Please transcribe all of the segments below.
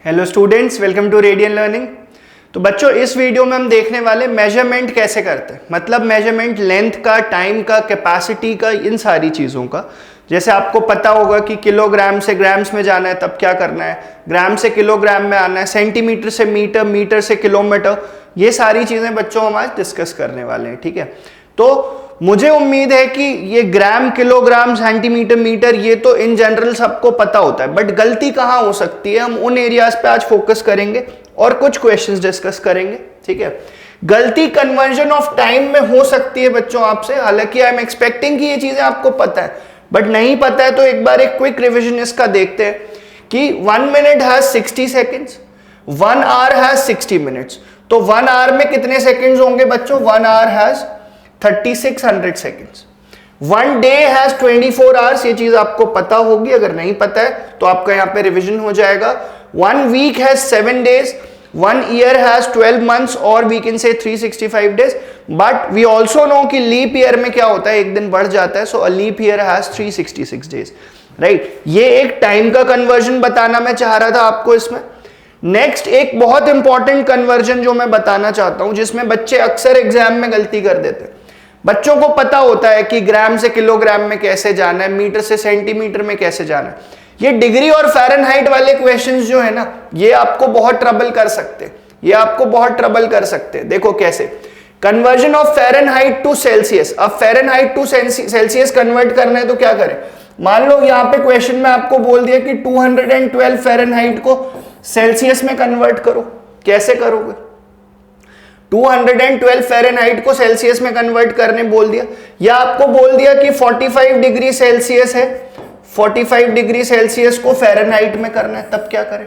Hello students, welcome to Radian learning. तो बच्चों, इस वीडियो में हम देखने वाले मेजरमेंट कैसे करते हैं, मतलब मेजरमेंट लेंथ का, टाइम का, कैपेसिटी का, इन सारी चीज़ों का। जैसे आपको पता होगा कि किलोग्राम से ग्राम्स में जाना है तब क्या करना है, ग्राम से किलोग्राम में आना है, सेंटीमीटर से मीटर, मीटर से किलोमीटर, ये सारी चीज़ें बच्चों हम आज डिस्कस करने वाले हैं। ठीक है, तो मुझे उम्मीद है कि ये ग्राम, किलोग्राम, सेंटीमीटर, मीटर ये तो इन जनरल सबको पता होता है, बट गलती कहाँ हो सकती है, हम उन एरियाज पे आज फोकस करेंगे और कुछ क्वेश्चंस डिस्कस करेंगे। ठीक है, गलती कन्वर्जन ऑफ टाइम में हो सकती है बच्चों आपसे, हालांकि आई एम एक्सपेक्टिंग कि ये चीजें आपको पता है, बट नहीं पता है तो एक बार एक क्विक रिविजन इसका देखते हैं कि 1 minute has 60 seconds, 1 hour has 60 minutes. तो 1 आवर में कितने सेकेंड्स होंगे बच्चों? 1 hour has 3600 seconds. 1 day has 24 hours, ये चीज आपको पता होगी, अगर नहीं पता है तो आपका यहां पे रिवीजन हो जाएगा। 1 week has 7 days, 1 year has 12 months, और we can say 365 days. But we also know कि लीप ईयर में क्या होता है, एक दिन बढ़ जाता है, so a leap year has 366 days. Right, ये एक टाइम का कन्वर्जन बताना मैं चाह रहा था आपको इसमें। नेक्स्ट एक बहुत इंपॉर्टेंट कन्वर्जन जो मैं बताना चाहता हूं, जिसमें बच्चे अक्सर एग्जाम में गलती कर देते हैं। बच्चों को पता होता है कि ग्राम से किलोग्राम में कैसे जाना है, मीटर से सेंटीमीटर में कैसे जाना है। ये डिग्री और फ़ारेनहाइट वाले क्वेश्चंस जो है ना, ये आपको बहुत ट्रबल कर सकते हैं, ये आपको बहुत ट्रबल कर सकते हैं। देखो कैसे, conversion of Fahrenheit to Celsius. अब फ़ारेनहाइट टू सेल्सियस कन्वर्ट करना है तो क्या करें? मान लो यहाँ पे क्वेश्चन में आपको बोल दिया कि 212 फ़ारेनहाइट को सेल्सियस में कन्वर्ट करो। कैसे करोगे? 212 फ़ारेनहाइट को सेल्सियस में कन्वर्ट करने बोल दिया, या आपको बोल दिया कि 45 डिग्री सेल्सियस है, 45 डिग्री सेल्सियस को फ़ारेनहाइट में करना है, तब क्या करें?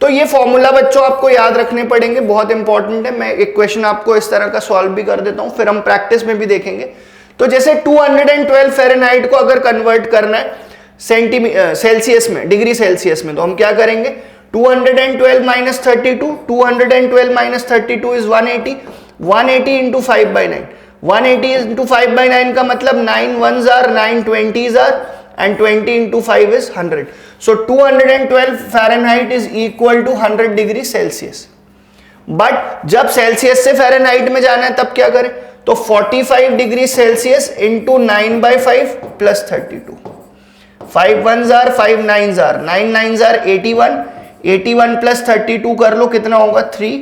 तो ये फॉर्मूला बच्चों आपको याद रखने पड़ेंगे, बहुत इंपॉर्टेंट है। मैं एक क्वेश्चन आपको इस तरह का सॉल्व भी कर देता हूं, फिर हम प्रैक्टिस में भी देखेंगे। तो जैसे 212 फ़ारेनहाइट को अगर कन्वर्ट करना है सेल्सियस में, डिग्री सेल्सियस में, तो हम क्या करेंगे? 212 minus 32, 212 minus 32 is 180, 180 into 5/9, 180 into 5/9 का मतलब 9 ones are 9 20s are, and 20 into 5 is 100. So 212 Fahrenheit is equal to 100 degree Celsius. But जब सेल्सियस से फ़ारेनहाइट में जाना है तब क्या करें? तो 45 degree Celsius into 9/5 plus 32, 5 ones are 5 9s are, 9 9s are 81, 81 plus 32 कर लो, कितना होगा? 3,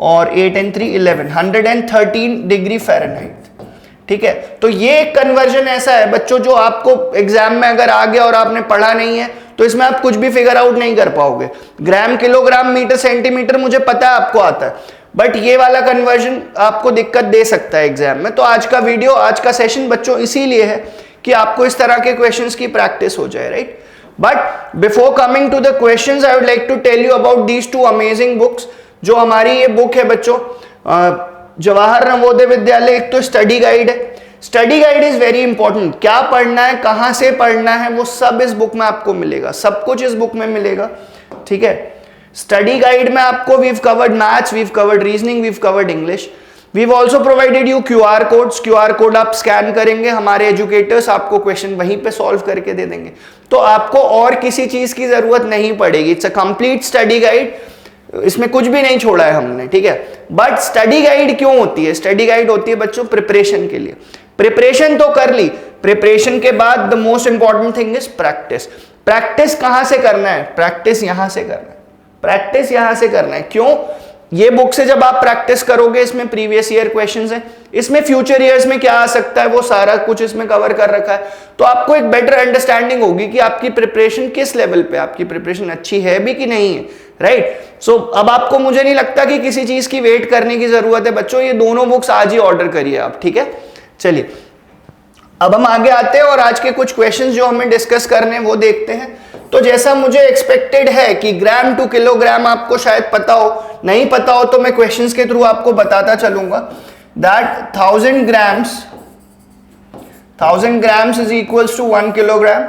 और 8 and 3 11, 113 डिग्री फ़ारेनहाइट। ठीक है, तो ये एक कन्वर्जन ऐसा है बच्चों जो आपको एग्जाम में अगर आ गया और आपने पढ़ा नहीं है तो इसमें आप कुछ भी फिगर आउट नहीं कर पाओगे। ग्राम, किलोग्राम, मीटर, सेंटीमीटर मुझे पता है आपको आता है, बट ये वाला कन्वर्जन आपको दिक्कत दे सकता है एग्जाम में। तो आज का वीडियो, आज का सेशन बच्चों इसीलिए है कि आपको इस तरह के क्वेश्चंस की प्रैक्टिस हो जाए। Right, But before coming to the questions, I would like to tell you about these two amazing books। जो हमारी ये बुक है बच्चों, जवाहर नवोदय विद्यालय, एक तो स्टडी गाइड है। Study guide is very important, क्या पढ़ना है, कहाँ से पढ़ना है, वो सब इस बुक में आपको मिलेगा, सब कुछ इस बुक में मिलेगा। ठीक है, स्टडी गाइड में आपको we've covered maths, we've covered reasoning, we've covered English। We've also provided you QR codes। QR code आप स्कैन करेंगे, हमारे एजुकेटर्स आपको क्वेश्चन वहीं पे सॉल्व करके दे देंगे, तो आपको और किसी चीज की जरूरत नहीं पड़ेगी। It's a complete study guide, इसमें कुछ भी नहीं छोड़ा है हमने। ठीक है, बट स्टडी गाइड क्यों होती है? स्टडी गाइड होती है बच्चों प्रिपरेशन के लिए। प्रिपरेशन तो कर ली, प्रिपरेशन के बाद the most important thing is practice. Practice कहां से करना है? प्रैक्टिस यहां से करना है, प्रैक्टिस यहां से करना है। क्यों? ये बुक से जब आप प्रैक्टिस करोगे, इसमें प्रीवियस ईयर क्वेश्चंस हैं, इसमें फ्यूचर ईयर्स में क्या आ सकता है वो सारा कुछ इसमें कवर कर रखा है, तो आपको एक बेटर अंडरस्टैंडिंग होगी कि आपकी प्रिपरेशन किस लेवल पे, आपकी प्रिपरेशन अच्छी है भी कि नहीं है। राइट, सो अब आपको, मुझे नहीं लगता कि किसी चीज की वेट करने की जरूरत है बच्चों, ये दोनों बुक्स आज ही ऑर्डर करिए आप। ठीक है, चलिए अब हम आगे आते हैं और आज के कुछ क्वेश्चंस जो हमें डिस्कस करने हैं वो देखते हैं। तो जैसा मुझे एक्सपेक्टेड है कि ग्राम टू किलोग्राम आपको शायद पता हो, नहीं पता हो तो मैं क्वेश्चंस के थ्रू आपको बताता चलूंगा। That 1000 grams is equals to 1 kilogram.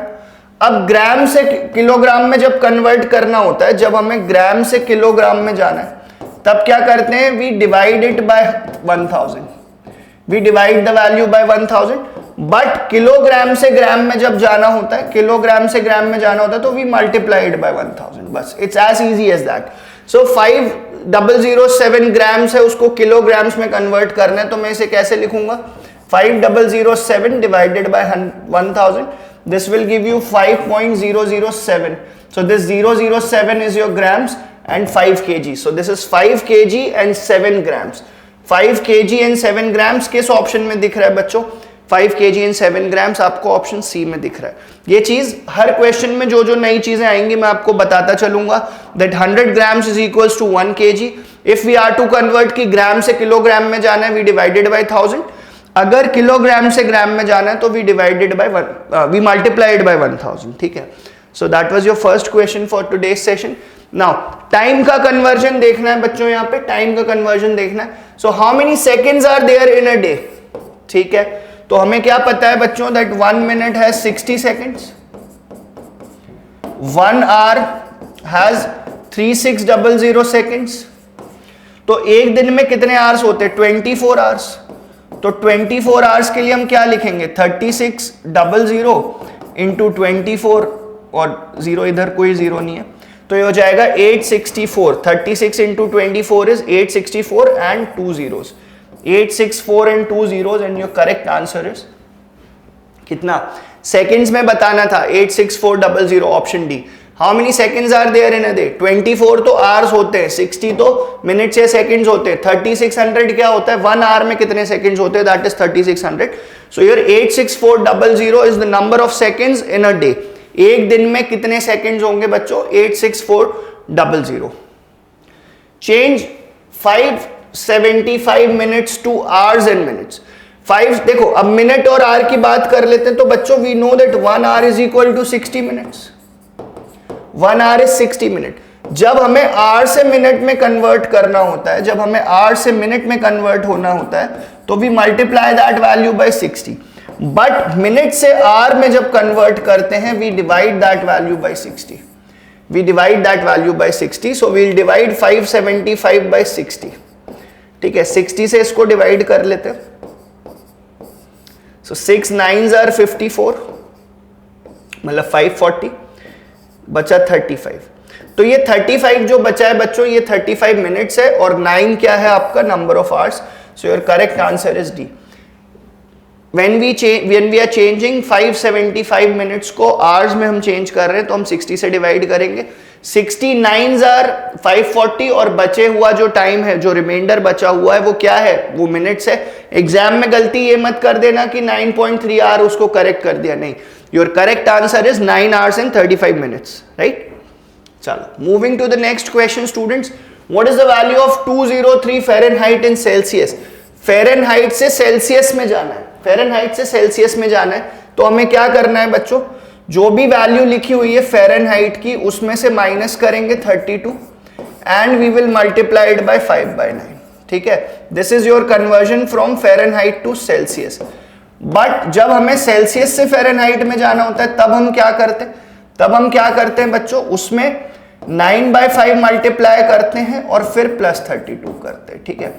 अब ग्राम से किलोग्राम में जब कन्वर्ट करना होता है, जब हमें ग्राम से किलोग्राम में जाना है, तब क्या करते हैं? We divide it by 1000, we divide the value by 1000। But kilogram से ग्राम में जब जाना होता है, किलोग्राम से ग्राम में जाना होता है, तो वी मल्टीप्लाइड बाय 1000, बस it's as easy as that. So 5007 grams है, उसको किलोग्राम्स में कन्वर्ट करना है, तो मैं इसे कैसे लिखूंगा, 5007 divided by 1000, this will give you 5.007. So this 007 is your grams and 5 kg. So this is 5 kg and 7 grams. 5 kg and 7 grams किस ऑप्शन में दिख रहा है बच्चों, 5 kg and 7 grams आपको ऑप्शन सी में दिख रहा है। ये चीज हर क्वेश्चन में जो जो नई चीजें आएंगी मैं आपको बताता चलूंगा। That 100 grams is equals to 1 kg. If we are to convert कि ग्राम से किलोग्राम में जाना है, we divided by 1000. अगर किलोग्राम से ग्राम में जाना है तो we divided by we multiplied by 1000, ठीक है। So that was your first question for today's session. Now time का कन्वर्जन देखना है बच्चों, यहाँ पे टाइम का कन्वर्जन देखना है। So how many seconds are there in a day, ठीक है। तो हमें क्या पता है बच्चों, that 1 minute has 60 seconds, 1 hour has 3600 seconds. तो एक दिन में कितने आवर्स होते हैं, 24 आवर्स। तो 24 आवर्स के लिए हम क्या लिखेंगे, 3600 इंटू 24, और जीरो इधर कोई जीरो नहीं है, तो ये हो जाएगा 864। 36 into 24 is 864 and 2 zeros, 864 and 2 zeros, and your correct answer is कितना, सेकेंड्स में बताना था, 86400, option D. How many seconds are there in a day, 24 तो आवर्स होते हैं, 60 तो मिनट्स या सेकेंड्स होते हैं, 3600 क्या होता है, 1 आवर में कितने सेकेंड्स होते हैं, that is 3600। So your 86400 is the number of seconds in a day. एक दिन में कितने सेकेंड्स होंगे बच्चों, 86400। Change 575 minutes two hours and minutes. 5 देखो, अब मिनट और आवर की बात कर लेते हैं, तो बच्चों we know that 1 hour is equal to 60 minutes, 1 hour is 60 minute. जब हमें आवर से मिनट में कन्वर्ट करना होता है, जब हमें आवर से मिनट में कन्वर्ट होना होता है, तो we multiply that value by 60। But minute से आवर में जब कन्वर्ट करते हैं, we divide that value by 60, we divide that value by 60। So we'll divide 575 by 60, ठीक है। 60 से इसको डिवाइड कर लेते हैं, सो 6 9s आर 54, मतलब 540, बचा 35। तो ये 35 जो बचा है बच्चों, ये 35 मिनट्स है, और 9 क्या है आपका, number of hours. So your correct answer is D. when we are changing 575 minutes को आवर्स में हम चेंज कर रहे हैं, तो हम 60 से डिवाइड करेंगे, 69s आर 540, और बचे हुआ जो टाइम है, जो रिमाइंडर बचा हुआ है, वो क्या है, वो मिनट्स है। एग्जाम में गलती ये मत कर देना कि 9.3 आवर उसको करेक्ट कर दिया, नहीं, your correct answer is 9 hours and 35 minutes, right. चलो, moving to the next question students. What is the value of 203 Fahrenheit in Celsius. Fahrenheit से सेल्सियस में जाना है, फ़ारेनहाइट से सेल्सियस में जाना है, तो हमें क्या करना है बच्चों, जो भी वैल्यू लिखी हुई है फ़ारेनहाइट की, उसमें से माइनस करेंगे 32 and we will multiply it by 5/9, ठीक है। This is your conversion from Fahrenheit to Celsius. But जब हमें सेल्सियस से फ़ारेनहाइट में जाना होता है, तब हम क्या करते हैं बच्चों, उसमें 9/5 मल्टीप्लाई करते हैं और फिर +32 करते हैं, ठीक है।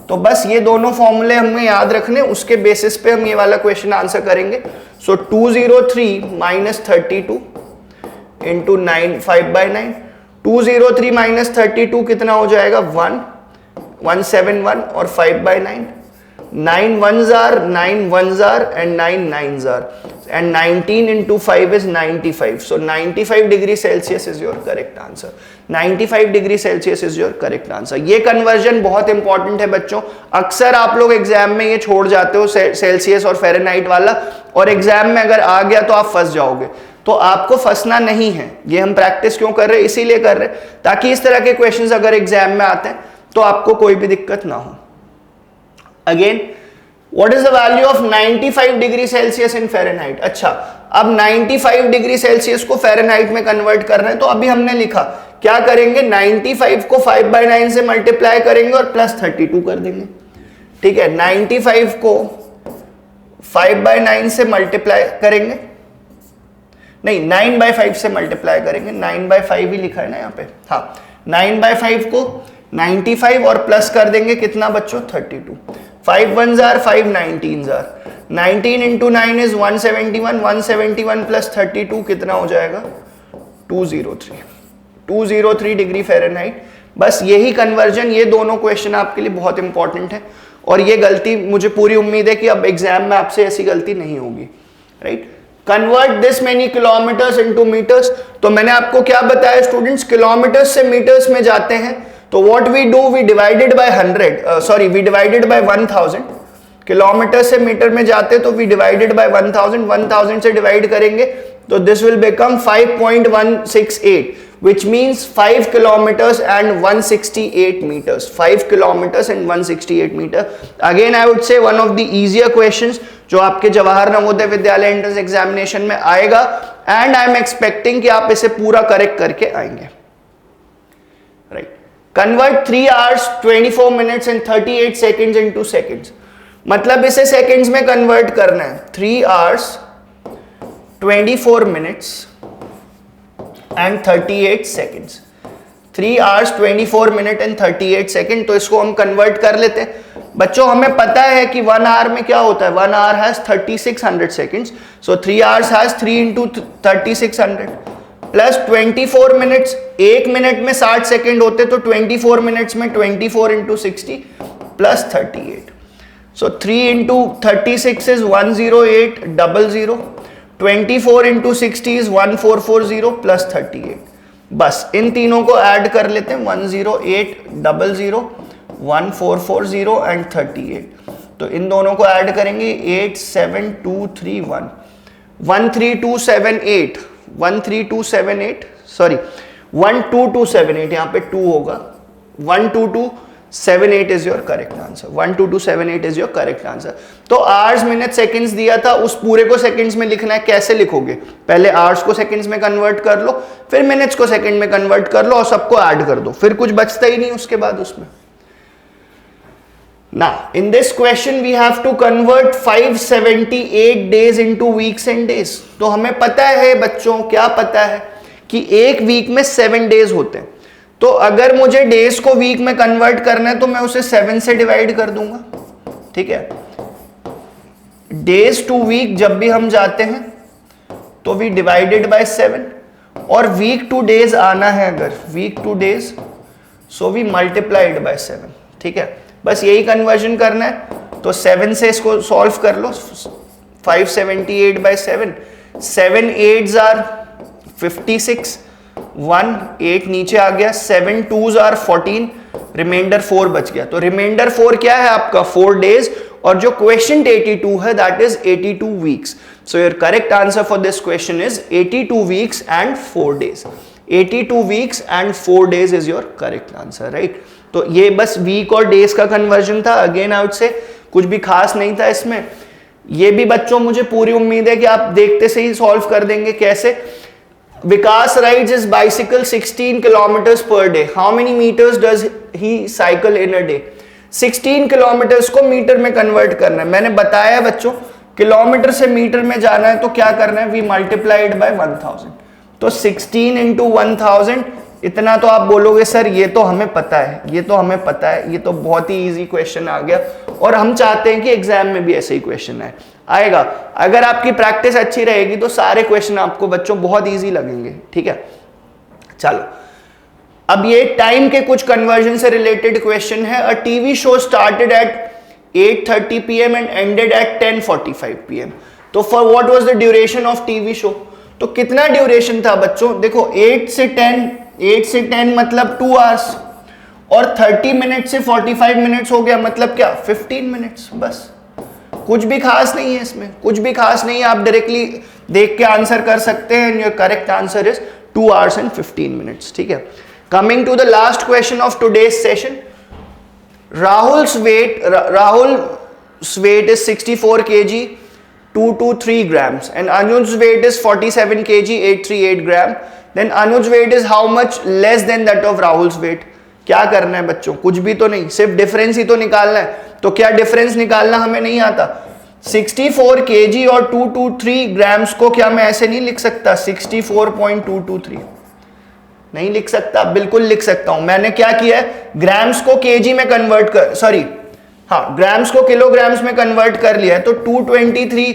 तो बस ये दोनों फॉर्मूले हमें याद रखने, उसके बेसिस पे हम ये वाला क्वेश्चन आंसर करेंगे। सो 203 - 32 इंटू 5/9, 203 - 32 कितना हो जाएगा, 171, और 5/9, 9 1s are 9 1s are and 9 9s are, and 19 into 5 is 95. So 95 degree Celsius is your correct answer. 95 degree Celsius is your correct answer. ये कन्वर्जन बहुत इंपॉर्टेंट है बच्चों। अक्सर आप लोग एग्जाम में ये छोड़ जाते हो सेल्सियस और फ़ारेनहाइट वाला, और एग्जाम में अगर आ गया तो आप फंस जाओगे। तो आपको फंसना नहीं है, ये हम प्रैक्टिस क्यों कर रहे हैं, इसीलिए कर रहे हैं ताकि इस तरह के क्वेश्चंस अगर एग्जाम में आते हैं तो आपको कोई भी दिक्कत ना हो। Again, what is the value of 95 degree Celsius in Fahrenheit. अच्छा, अब 95 डिग्री सेल्सियस को फ़ारेनहाइट में कन्वर्ट कर रहे हैं, तो अभी हमने लिखा क्या करेंगे, 95 को 5/9 से मल्टीप्लाई करेंगे और +32 कर देंगे, ठीक है। 95 को 5/9 से मल्टीप्लाई करेंगे, नहीं 9/5 से मल्टीप्लाई करेंगे, 9/5 ही लिखा है ना यहाँ पे, हाँ। 9/5 को 95 और प्लस कर देंगे कितना बच्चों, 32, 5 1s are 5 19s are, 19 into 9 is 171, 171 plus 32 कितना हो जाएगा? 203 डिग्री फ़ारेनहाइट। बस यही कन्वर्जन, ये दोनों क्वेश्चन आपके लिए बहुत इंपॉर्टेंट है, और ये गलती मुझे पूरी उम्मीद है कि अब एग्जाम में आपसे ऐसी गलती नहीं होगी, right? Convert this many kilometres into metres. तो मैंने आपको क्या बताया स्टूडेंट्स, किलोमीटर्स से मीटर्स में जाते हैं तो what we do, we divided by 100, we divided by 1000। Kilometre से मीटर में जाते तो वी डिवाइडेड बाय 1000, 1000 से डिवाइड करेंगे तो this will become 5.168, which means 5 kilometers and 168 meters. 5 kilometers and 168 meter. Again, I would say one of the easier questions जो आपके Jawahar Navodaya Vidyalaya entrance examination में आएगा, and I am expecting कि आप इसे पूरा करेक्ट करके आएंगे, right? Convert 3 hours 24 minutes and 38 seconds into seconds. मतलब इसे सेकंड्स में कन्वर्ट करना है। 3 hours 24 minutes and 38 seconds, 3 hours 24 minute and 38 second। तो इसको हम कन्वर्ट कर लेते हैं बच्चों। हमें पता है कि 1 hour में क्या होता है, 1 hour has 3600 seconds, so 3 hours has 3 into 3600 plus 24 minutes, 1 minute में 60 सेकेंड होते तो 24 मिनट्स में 24 into 60 plus 38, so 3 into 36 is 10800, 24 into 60 is 1440 plus 38। बस इन तीनों को ऐड कर लेते हैं, 10800, 1440 एंड 38। तो इन दोनों को ऐड करेंगे 87231, 13278, 13278, सॉरी 12278, यहाँ पे 2 होगा, 12278 is your correct answer, 12278 is your correct answer. तो आवर्स मिनट सेकंड्स दिया था, उस पूरे को सेकंड्स में लिखना है। कैसे लिखोगे, पहले आवर्स को सेकंड्स में कन्वर्ट कर लो, फिर मिनट्स को सेकंड में कन्वर्ट कर लो और सबको ऐड कर दो, फिर कुछ बचता ही नहीं उसके बाद उसमें। Now, in this question we have to convert 578 days into weeks and days। तो हमें पता है बच्चों, क्या पता है कि एक वीक में 7 डेज होते हैं। तो अगर मुझे डेज को वीक में कन्वर्ट करना है तो मैं उसे 7 से डिवाइड कर दूंगा, ठीक है। डेज टू वीक जब भी हम जाते हैं तो वी डिवाइडेड बाय 7, और वीक टू डेज आना है अगर week to days, so we multiplied by 7, ठीक है। बस यही कन्वर्जन करना है। तो 7 से इसको सॉल्व कर लो, 578 बाय 7, 7 8s आर 56, 1 8 नीचे आ गया, 7 2s आर 14, रिमाइंडर 4 बच गया। तो रिमाइंडर 4 क्या है आपका, 4 डेज, और जो क्वेश्चन 82 है that is 82 weeks. So your correct answer for this question is 82 weeks and 4 days. 82 weeks and 4 days is your correct answer, right. तो ये बस वीक और डेज का कन्वर्जन था। अगेन आउट से कुछ भी खास नहीं था इसमें। ये भी बच्चों मुझे पूरी उम्मीद है कि आप देखते से ही सॉल्व कर देंगे। कैसे, Vikas rides his bicycle 16 kilometres per day, how many metres does he cycle in a day. 16 kilometres को मीटर में कन्वर्ट करना है। मैंने बताया बच्चों, किलोमीटर से मीटर में जाना है तो क्या करना है, वी मल्टीप्लाइड बाय 1000। तो 16 इंटू 1000, इतना तो आप बोलोगे सर ये तो हमें पता है, ये तो हमें पता है, ये तो बहुत ही इजी क्वेश्चन आ गया, और हम चाहते हैं कि एग्जाम में भी ऐसे ही क्वेश्चन आएगा। अगर आपकी प्रैक्टिस अच्छी रहेगी तो सारे क्वेश्चन आपको बच्चों बहुत इजी लगेंगे, ठीक है। चलो, अब ये टाइम के कुछ कन्वर्जन से रिलेटेड क्वेश्चन है। A TV show started at 8:30 PM and ended at 10:45 PM। तो for what was the duration of TV show. तो कितना ड्यूरेशन था बच्चों, देखो 8 से 10 मतलब 2 आवर्स, और 30 मिनट से 45 मिनट्स हो गया, मतलब क्या 15 मिनट्स। बस कुछ भी खास नहीं है इसमें, कुछ भी खास नहीं है। आप डायरेक्टली देख के आंसर कर सकते हैं। Your correct answer is 2 hours and 15 minutes, ठीक है। Coming to the last question of today's session, Rahul's weight is 64 kg 223 grams and Anuj's weight is 47 kg 838 gram. Then Anuj's weight is how much less than that of Rahul's weight। क्या करना है बच्चों, कुछ भी तो नहीं, सिर्फ difference ही तो निकालना है। तो क्या डिफरेंस निकालना हमें नहीं आता। 64 kg और 223 ग्राम्स को क्या मैं ऐसे नहीं लिख सकता, 64.223 नहीं लिख सकता, बिल्कुल लिख सकता हूं। मैंने क्या किया है, ग्राम्स को केजी में कन्वर्ट कर, सॉरी हाँ, ग्राम्स को किलोग्राम्स में कन्वर्ट कर लिया है, तो 223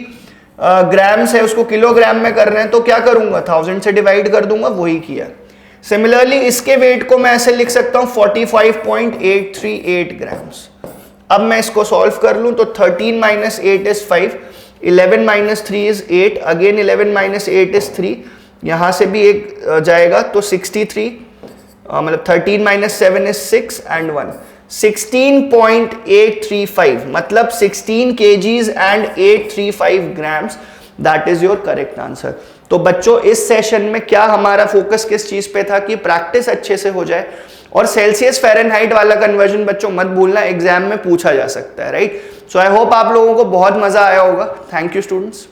ग्राम्स है, उसको किलोग्राम में करना है, तो क्या करूंगा 1000 से डिवाइड कर दूंगा, वही किया। सिमिलरली इसके वेट को मैं ऐसे लिख सकता हूं 45.838 ग्राम्स। अब मैं इसको सॉल्व कर लूं तो 13 minus 8 is 5, 11 minus 3 is 8, again 11 minus 8 is 3, यहां से भी एक जाएगा तो 63, मतलब 13 माइनस 7 इज 6 एंड 1, 16.835, मतलब 16 kgs and 835 grams, that is your correct answer. तो बच्चों इस सेशन में क्या हमारा फोकस किस चीज पे था कि प्रैक्टिस अच्छे से हो जाए, और सेल्सियस फ़ारेनहाइट वाला कन्वर्जन बच्चों मत भूलना, एग्जाम में पूछा जा सकता है, राइट। सो आई होप आप लोगों को बहुत मजा आया होगा। Thank you students.